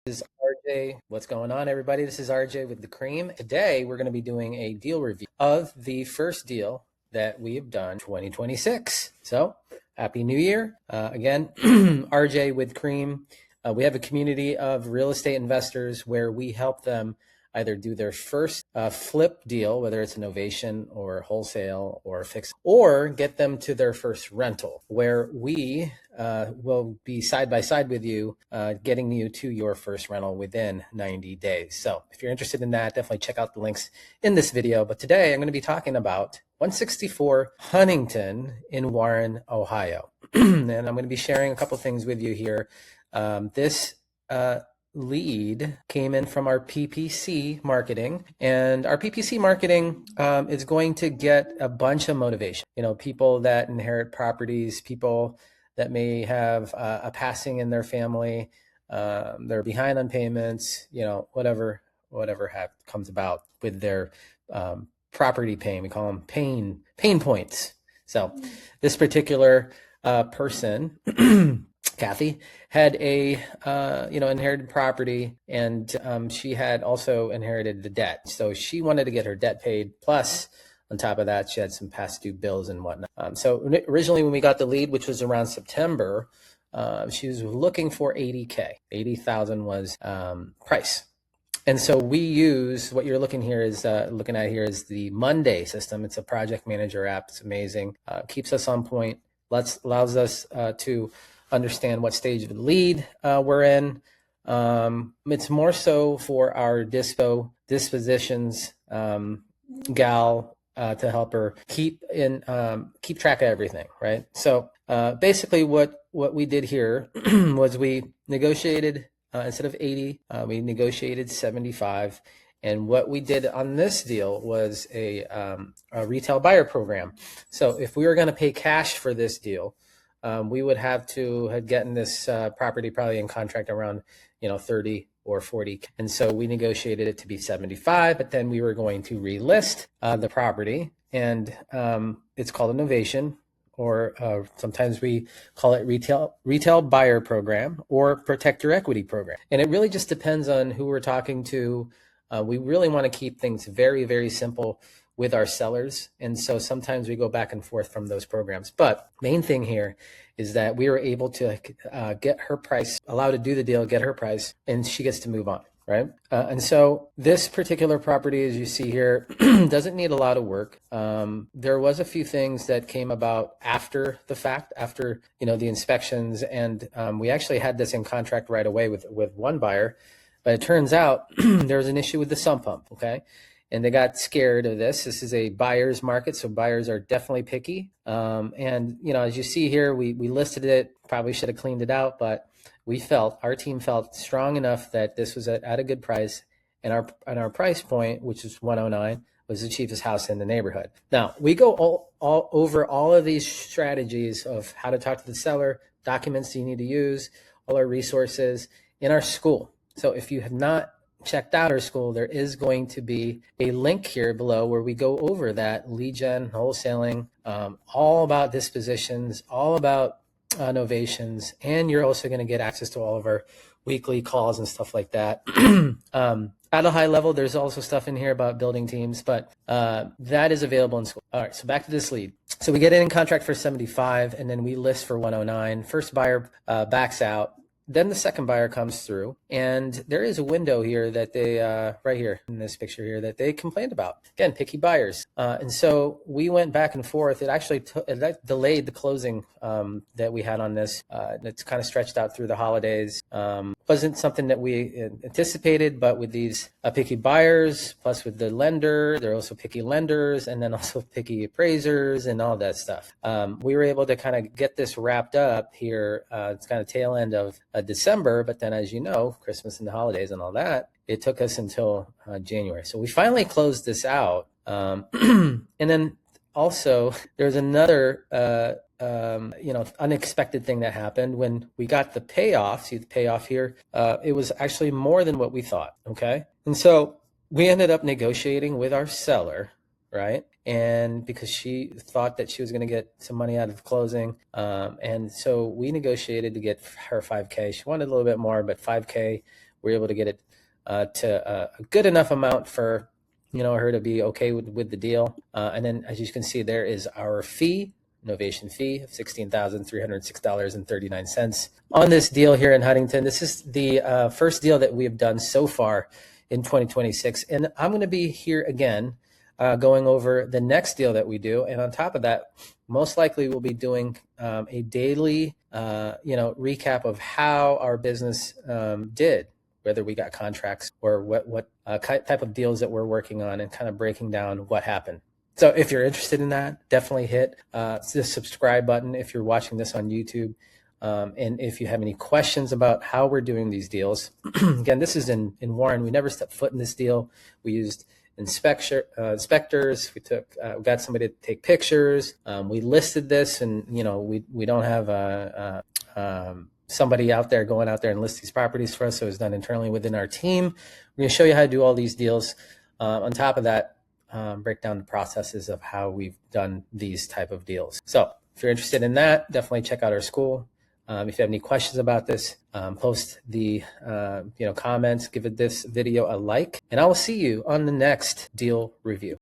This is RJ. What's going on, everybody? This is RJ with the Cream. Today, we're going to be doing a deal review of the first deal that we have done 2026. So, Happy New Year. Again, RJ with Cream. We have a community of real estate investors where we help them either do their first flip deal, whether it's a novation or wholesale or fixed, or get them to their first rental, where we will be side by side with you, getting you to your first rental within 90 days. So if you're interested in that, definitely check out the links in this video. But today I'm going to be talking about 164 Huntington in Warren, Ohio. And I'm going to be sharing a couple things with you here. This lead came in from our PPC marketing, and our PPC marketing is going to get a bunch of motivation. People that inherit properties, people that may have a passing in their family, they're behind on payments, whatever comes about with their property pain. We call them pain points. So this particular person Kathy had a inherited property, and she had also inherited the debt. So she wanted to get her debt paid. Plus, on top of that, she had some past due bills and whatnot. So originally, when we got the lead, which was around September, she was looking for $80K. $80,000 was price. And so we use what you're looking at here is the Monday system. It's a project manager app. It's amazing. Keeps us on point. Allows us to understand what stage of the lead we're in. It's more so for our dispositions gal to help her keep track of everything, right? So basically, what we did here was we negotiated instead of 80, we negotiated 75. And what we did on this deal was a retail buyer program. So if we were going to pay cash for this deal, we would have to have gotten this property probably in contract around 30 or 40. And so we negotiated it to be 75, but then we were going to relist the property, and it's called a novation, or sometimes we call it retail buyer program or protect your equity program. And it really just depends on who we're talking to. We really want to keep things very, very simple with our sellers. And so sometimes we go back and forth from those programs. But main thing here is that we were able to get her price, allow to do the deal, get her price, and she gets to move on, right? And so this particular property, as you see here, doesn't need a lot of work. There was a few things that came about after the fact, after the inspections, and we actually had this in contract right away with one buyer. But it turns out there was an issue with the sump pump, okay? And they got scared of this. This is a buyer's market, so buyers are definitely picky. And as you see here, we listed it. Probably should have cleaned it out, but our team felt strong enough that this was at a good price, and our price point, which is 109, was the cheapest house in the neighborhood. Now we go all over all of these strategies of how to talk to the seller, documents you need to use, all our resources in our Skool. So if you have not checked out our Skool, there is going to be a link here below where we go over that lead gen, wholesaling, all about dispositions, all about novations, and you're also going to get access to all of our weekly calls and stuff like that. At a high level, there's also stuff in here about building teams, but that is available in Skool. All right, so back to this lead. So we get it in contract for 75, and then we list for 109. First buyer backs out. Then the second buyer comes through, and there is a window here that they, right here in this picture here, that they complained about. Again, picky buyers. And so we went back and forth. It actually delayed the closing that we had on this. It's kind of stretched out through the holidays. Wasn't something that we anticipated, but with these picky buyers, plus with the lender, they're also picky lenders, and then also picky appraisers and all that stuff. We were able to kind of get this wrapped up here. It's kind of tail end of December, but then as you know, Christmas and the holidays and all that, it took us until January. So we finally closed this out. And then also there's another unexpected thing that happened when we got the payoff. See the payoff here? It was actually more than what we thought. Okay. And so we ended up negotiating with our seller, right? And because she thought that she was going to get some money out of the closing. And so we negotiated to get her $5K. She wanted a little bit more, but $5K we're able to get it to a good enough amount for her to be okay with the deal. And then, as you can see, there is our fee, novation fee of $16,306.39 on this deal here in Huntington. This is the first deal that we have done so far in 2026. And I'm going to be here again going over the next deal that we do. And on top of that, most likely we'll be doing a daily recap of how our business did, whether we got contracts or what type of deals that we're working on, and kind of breaking down what happened. So if you're interested in that, definitely hit the subscribe button if you're watching this on YouTube. And if you have any questions about how we're doing these deals, again, this is in Warren. We never stepped foot in this deal. We used inspectors. We got somebody to take pictures. We listed this, and we don't have somebody out there going out there and list these properties for us. So it's done internally within our team. We're going to show you how to do all these deals. On top of that, break down the processes of how we've done these type of deals. So if you're interested in that, definitely check out our school. If you have any questions about this, post the comments, give this video a like, and I will see you on the next deal review.